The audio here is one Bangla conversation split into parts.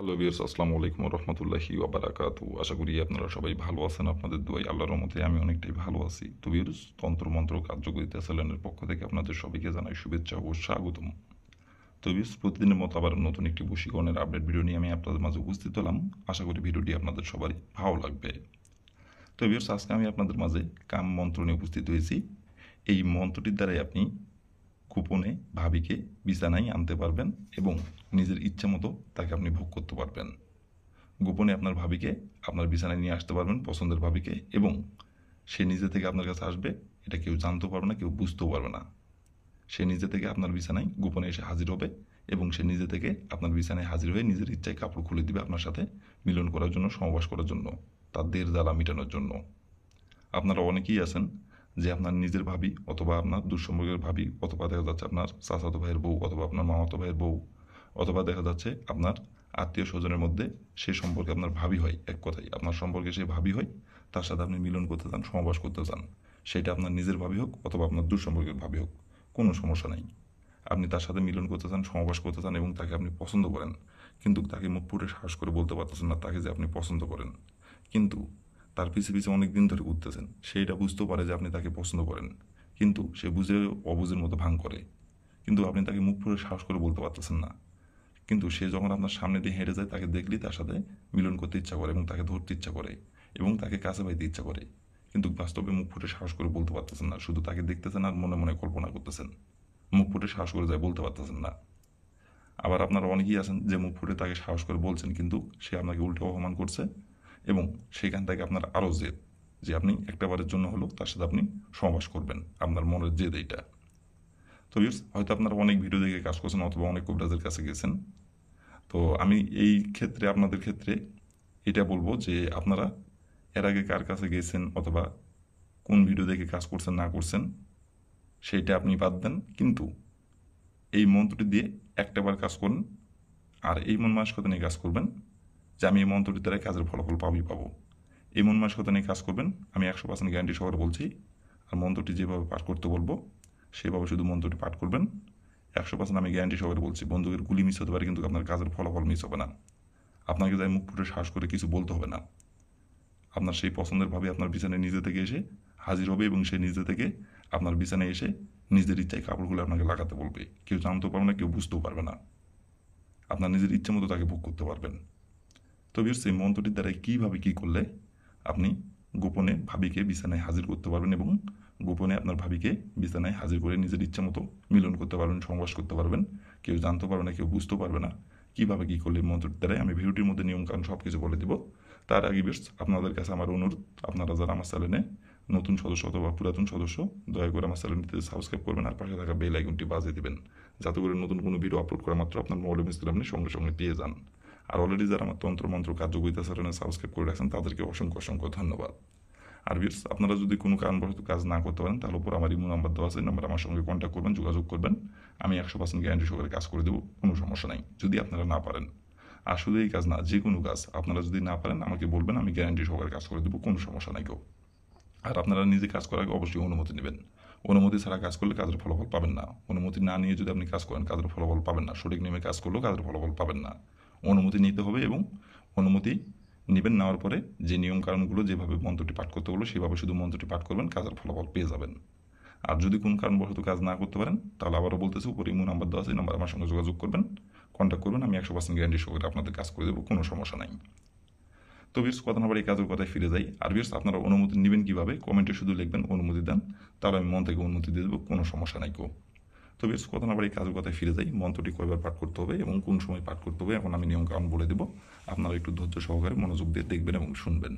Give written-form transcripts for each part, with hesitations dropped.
হ্যালো ভিউয়ার্স, আসসালামু আলাইকুম ওয়া রাহমাতুল্লাহি ওয়া বারাকাতুহু। আশা করি আপনারা সবাই ভালো আছেন। আপনাদের দোয়ায় আল্লাহর রহমতে আমি অনেকটাই ভালো আছি। তো ভিউয়ার্স, তন্ত্রমন্ত্র কার্যকরিতা চ্যানেলের পক্ষ থেকে আপনাদের সবাইকে জানাই শুভেচ্ছা ও স্বাগতম। তো ভিউয়ার্স, প্রতিদিনের মতো আবার নতুন একটি বশীকরণের আপডেট ভিডিও নিয়ে আমি আপনাদের মাঝে উপস্থিত হলাম। আশা করি ভিডিওটি আপনাদের সবারই ভালো লাগবে। তো ভিউয়ার্স, আজকে আমি আপনাদের মাঝে কাম মন্ত্র নিয়ে উপস্থিত হয়েছি। এই মন্ত্রটির দ্বারাই আপনি গোপনে ভাবিকে বিছানায় আনতে পারবেন এবং নিজের ইচ্ছা মতো তাকে আপনি ভোগ করতে পারবেন। গোপনে আপনার ভাবিকে আপনার বিছানায় নিয়ে আসতে পারবেন, পছন্দের ভাবিকে, এবং সে নিজে থেকে আপনার কাছে আসবে। এটা কেউ জানতেও পারবে না, কেউ বুঝতেও পারবে না। সে নিজে থেকে আপনার বিছানায় গোপনে এসে হাজির হবে এবং সে নিজে থেকে আপনার বিছানায় হাজির হয়ে নিজের ইচ্ছায় কাপড় খুলে দিবে আপনার সাথে মিলন করার জন্য, সহবাস করার জন্য, তার দের জ্বালা মেটানোর জন্য। আপনারা অনেকেই আছেন যে আপনার নিজের ভাবি অথবা আপনার দুঃসম্পর্কের ভাবি অথবা দেখা যাচ্ছে আপনার চাচাতো ভাইয়ের বউ অথবা আপনার মামাতো ভাইয়ের বউ অথবা দেখা যাচ্ছে আপনার আত্মীয় স্বজনের মধ্যে সে সম্পর্কে আপনার ভাবি হয়। এক কথায় আপনার সম্পর্কে সে ভাবি হয়, তার সাথে আপনি মিলন করতে চান, সহবাস করতে চান। সেটা আপনার নিজের ভাবি হোক অথবা আপনার দুঃসম্পর্কের ভাবি হোক, কোনো সমস্যা নেই। আপনি তার সাথে মিলন করতে চান, সহবাস করতে চান এবং তাকে আপনি পছন্দ করেন, কিন্তু তাকে মুখ ফুটে সাহস করে বলতে পারতেছেন না তাকে যে আপনি পছন্দ করেন। কিন্তু তার পিছে পিছে অনেক দিন ধরে ঘুরতেছেন, সে এটা বুঝতেও পারে যে আপনি তাকে পছন্দ করেন, কিন্তু সে বুঝে অবুঝের মতো ভান করে। কিন্তু আপনি তাকে মুখ ফুটে সাহস করে বলতে পারতেছেন না। কিন্তু সে যখন আপনার সামনে দিয়ে হেঁটে যায়, তাকে দেখলেই তার সাথে মিলন করতে ইচ্ছা করে এবং তাকে ধরতে ইচ্ছা করে এবং তাকে কাছে পাইতে ইচ্ছা করে। কিন্তু বাস্তবে মুখ ফুটে সাহস করে বলতে পারতেছেন না, শুধু তাকে দেখতেছেন আর মনে মনে কল্পনা করতেছেন। মুখ ফুটে সাহস করে যায় বলতে পারতেছেন না। আবার আপনারা অনেকেই আছেন যে মুখ ফুটে তাকে সাহস করে বলছেন, কিন্তু সে আপনাকে উল্টো অপমান করছে এবং সেখান থেকে আপনার আরও জেদ যে আপনি একটা বারের জন্য হলেও তার সাথে আপনি সহবাস করবেন। আপনার মনের জেদ এইটা। তো ভিউয়ার্স, হয়তো আপনারা অনেক ভিডিও দেখে কাজ করছেন অথবা অনেক কবিরাজের কাছে গেছেন। তো আমি এই ক্ষেত্রে আপনাদের ক্ষেত্রে এটা বলবো যে আপনারা এর আগে কার কাছে গেছেন অথবা কোন ভিডিও দেখে কাজ করছেন না করছেন সেইটা আপনি বাদ দেন, কিন্তু এই মন্ত্রটি দিয়ে একটাবার কাজ করুন। আর এই মন মানসিকতা নিয়ে কাজ করবেন যে আমি এই মন্ত্রটির দ্বারাই কাজের ফলাফল পাবো। এই মন মানসিকতা নিয়ে কাজ করবেন, আমি 100% গ্যারান্টি সহকারে বলছি। আর মন্ত্রটি যেভাবে পাঠ করতে বলবো সেভাবে শুধু মন্ত্রটি পাঠ করবেন। 100% আমি গ্যারান্টি সহকারে বলছি, বন্দুকের গুলি মিস হতে পারে কিন্তু আপনার কাজের ফলাফল মিস হবে না। আপনাকে যাই মুখ ফুটে সাহস করে কিছু বলতে হবে না। আপনার সেই পছন্দের ভাবে আপনার বিছানায় নিজে থেকে এসে হাজির হবে এবং সে নিজে থেকে আপনার বিছানায় এসে নিজের ইচ্ছায় কাপড়গুলো আপনাকে লাগাতে বলবে। কেউ জানতেও পারবে না, কেউ বুঝতেও পারবে না। আপনার নিজের ইচ্ছে মতো তাকে ভোগ করতে পারবেন। তো ভিউয়ার্স, এই মন্ত্রটির দ্বারা কীভাবে কী করলে আপনি গোপনে ভাবিকে বিছানায় হাজির করতে পারবেন এবং গোপনে আপনার ভাবিকে বিছানায় হাজির করে নিজের ইচ্ছা মতো মিলন করতে পারবেন, সংবাস করতে পারবেন। কেউ জানতে পারবে না, কেউ বুঝতেও পারবে না। কীভাবে কী করলে এই মন্ত্রটির দ্বারাই আমি ভিডিওটির মধ্যে নিয়মকানুন সব কিছু বলে দেব। তার আগে ভিউয়ার্স, আপনাদের কাছে আমার অনুরোধ, আপনারা যারা আমার চ্যানেলে নতুন সদস্য অথবা পুরাতন সদস্য, দয়া করে আমার চ্যানেলটিতে সাবস্ক্রাইব করবেন আর পাশে থাকা বেল আইকনটি বাজিয়ে দেবেন, যাতে করে নতুন কোনো ভিডিও আপলোড করা মাত্র আপনার মোবাইল স্ক্রিনে আপনি সঙ্গে সঙ্গে পেয়ে যান। আর অলরেডি যারা আমার তন্ত্রমন্ত্র কার্যকরিতা চ্যানেলে সাবস্ক্রাইব করে রাখছেন তাদেরকে অসংখ্য অসংখ্য ধন্যবাদ। আর ভিউয়ার্স, আপনারা যদি কোনো কারণবশত কাজ না করতে পারেন তাহলে উপর আমার ইমো নাম্বার দেওয়া আছে, নাম্বার আমার সঙ্গে কন্ট্যাক্ট করবেন, যোগাযোগ করবেন। আমি 100% গ্যারান্টি সহকারে কাজ করে দেবো, কোনো সমস্যা নাই যদি আপনারা না পারেন। আর শুধু এই কাজ না, যে কোনো কাজ আপনারা যদি না পারেন আমাকে বলবেন, আমি গ্যারান্টি সহকারে কাজ করে দেবো, কোনো সমস্যা নাই কেউ। আর আপনারা নিজে কাজ করার আগে অবশ্যই অনুমতি নেবেন। অনুমতি ছাড়া কাজ করলে কাজের ফলাফল পাবেন না। অনুমতি না নিয়ে যদি আপনি কাজ করেন কাজের ফলাফল পাবেন না। সঠিক নিয়মে কাজ করলেও কাজের ফলাফল পাবেন না। অনুমতি নিতে হবে এবং অনুমতি নেবেন, নেওয়ার পরে যে নিয়মকানুনগুলো যেভাবে মন্ত্রটি পাঠ করতে বলো সেভাবে শুধু মন্ত্রটি পাঠ করবেন, কাজের ফলাফল পেয়ে যাবেন। আর যদি কোনো কারণবশত কাজ না করতে পারেন তাহলে আবারও বলতেছি, উপরে ইমো নাম্বার দেওয়া আছে, এই নাম্বার আমার সঙ্গে যোগাযোগ করবেন, কন্ট্যাক্ট করবেন। আমি 100% গ্যারান্টি সহকারে আপনাদের কাজ করে দেবো, কোনো সমস্যা নাই। তো ভিউয়ার্স, কথা না বলে এই কাজের কথায় ফিরে যাই। আর ভিউয়ার্স, আপনারা অনুমতি নেবেন কীভাবে? কমেন্টে শুধু লিখবেন অনুমতি দেন, তাহলে আমি মন থেকে অনুমতি দিয়ে দেবো, কোনো সমস্যা নাই কেউ। তো ভিউয়ার্স, কথা না বলে এই কাজের কথায় ফিরে যাই। মন্ত্রটি কয়বার পাঠ করতে হবে এবং কোন সময় পাঠ করতে হবে এখন আমি নিয়মকানুন বলে দেবো। আপনারা একটু ধৈর্য সহকারে মনোযোগ দিয়ে দেখবেন এবং শুনবেন।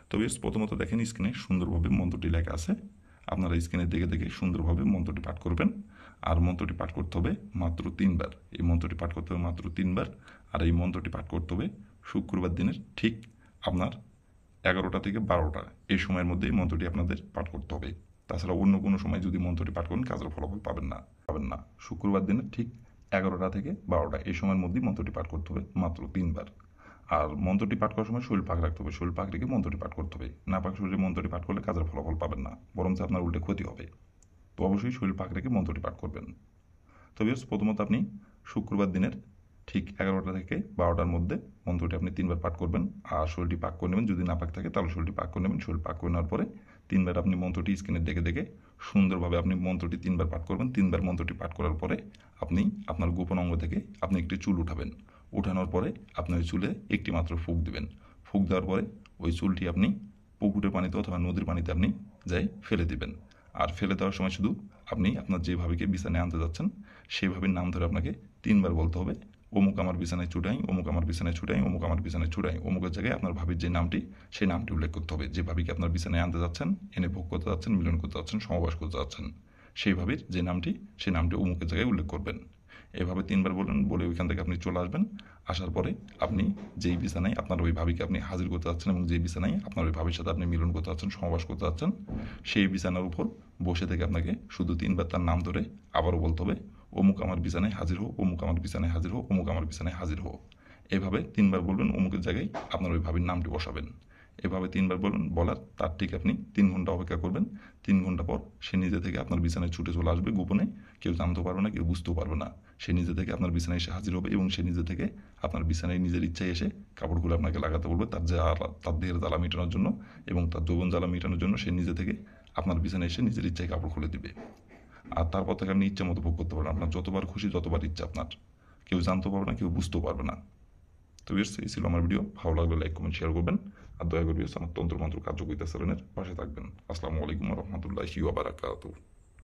তো ভিউয়ার্স, প্রথমত দেখেন স্ক্রিনে সুন্দরভাবে মন্ত্রটি লেখা আছে। আপনারা স্ক্রিনে দেখে দেখে সুন্দরভাবে মন্ত্রটি পাঠ করবেন। আর মন্ত্রটি পাঠ করতে হবে মাত্র 3 বার। এই মন্ত্রটি পাঠ করতে হবে মাত্র 3 বার। আর এই মন্ত্রটি পাঠ করতে হবে শুক্রবার দিনের ঠিক আপনার 11টা থেকে 12টা এই সময়ের মধ্যে এই মন্ত্রটি আপনাদের পাঠ করতে হবে। তাছাড়া অন্য কোনো সময় যদি মন্ত্রটি পাঠ করেন কাজের ফলাফল পাবেন না। শুক্রবার দিনে ঠিক 11টা থেকে 12টা এই সময়ের মধ্যেই মন্ত্রটি পাঠ করতে হবে মাত্র 3 বার। আর মন্ত্রটি পাঠ করার সময় শরীর পাক রাখতে হবে, শরীর পাক রেখে মন্ত্রটি পাঠ করতে হবে। না পাক শরীরে মন্ত্রটি পাঠ করলে কাজের ফলাফল পাবেন না, বরং আপনার উল্টে ক্ষতি হবে। তো অবশ্যই শরীর পাক রেখে মন্ত্রটি পাঠ করবেন। তো ভিউয়ার্স, প্রথমত আপনি শুক্রবার দিনের ঠিক 11টা থেকে 12টার মধ্যে মন্ত্রটি আপনি 3বার পাঠ করবেন। আর শরীরটি পাক করে নেবেন, যদি না পাক থাকে তাহলে শরীরটি পাক করে নেবেন। শরীর পাক করে নেওয়ার পরে 3বার আপনি মন্ত্রটি স্ক্রিনে দেখে দেখে সুন্দরভাবে আপনি মন্ত্রটি 3বার পাঠ করবেন। 3বার মন্ত্রটি পাঠ করার পরে আপনি আপনার গোপন অঙ্গ থেকে আপনি একটি চুল উঠাবেন। উঠানোর পরে আপনি ওই চুলে একটি মাত্র ফুঁক দিবেন। ফুঁক দেওয়ার পরে ওই চুলটি আপনি পুকুরের পানিতে অথবা নদীর পানিতে আপনি যাই ফেলে দিবেন। আর ফেলে দেওয়ার সময় শুধু আপনি আপনার যে ভাবিকে বিছানায় আনতে যাচ্ছেন সেই ভাবির নাম ধরে আপনাকে 3বার বলতে হবে, অমুক আমার বিছানায় ছুটাই, অমুক আমার বিছানায় ছুটাই, অমুক আমার বিছানায় ছুটাই। অমুকের জায়গায় আপনার ভাবির যে নামটি সেই নামটি উল্লেখ করতে হবে। যে ভাবিকে আপনার বিছানায় আনতে যাচ্ছেন, এনে ভোগ করতে যাচ্ছেন, মিলন করতে যাচ্ছেন, সমবাস করতে যাচ্ছেন, সেই ভাবির যে নামটি সেই নামটি অমুকের জায়গায় উল্লেখ করবেন। এভাবে 3বার বলবেন, বলে ওইখান থেকে আপনি চলে আসবেন। আসার পরে আপনি যেই বিছানায় আপনার ওই ভাবিকে আপনি হাজির করতে যাচ্ছেন এবং যেই বিছানায় আপনার ওই ভাবির সাথে আপনি মিলন করতে যাচ্ছেন, সহবাস করতে যাচ্ছেন, সেই বিছানার উপর বসে থেকে আপনাকে শুধু 3বার তার নাম ধরে আবারও বলতে হবে, অমুক আমার বিছানায় হাজির হো, অমুক আমার বিছানায় হাজির হো, অমুক আমার বিছানায় হাজির হো। এভাবে 3বার বলবেন, অমুকের জায়গায় আপনার ওই ভাবির নামটি বসাবেন। এভাবে 3বার বলবেন, বলার তার ঠিক আপনি 3 ঘন্টা অপেক্ষা করবেন। 3 ঘন্টা পর সে নিজে থেকে আপনার বিছানায় ছুটে চলে আসবে গোপনে। কেউ জানতেও পারবে না, কেউ বুঝতেও পারবে না। সে নিজে থেকে আপনার বিছানায় এসে হাজির হবে এবং সে নিজে থেকে আপনার বিছানায় নিজের ইচ্ছায় এসে কাপড়গুলো আপনাকে লাগাতে বলবে তার তার দেহের জ্বালা মেটানোর জন্য এবং তার যৌবন জ্বালা মেটানোর জন্য। সে নিজে থেকে আপনার বিছানায় এসে নিজের ইচ্ছায় কাপড় খুলে দিবে। আর তারপর থেকে আপনি ইচ্ছা মতো ভোগ করতে পারবেন, আপনার যতবার খুশি যতবার ইচ্ছা আপনার। কেউ জানতেও পারবে না, কেউ বুঝতেও পারবে না। তো ভিউয়ার্স, এই ছিল আমার ভিডিও। ভালো লাগলে লাইক কমেন্ট শেয়ার করবেন। আর দয়া করে ভিউয়ার্স আমার তন্ত্র মন্ত্র কার্যকরিতা চ্যানেলের পাশে থাকবেন। আসসালামু আলাইকুম ওয়া রাহমাতুল্লাহি ওয়া বারাকাতুহু।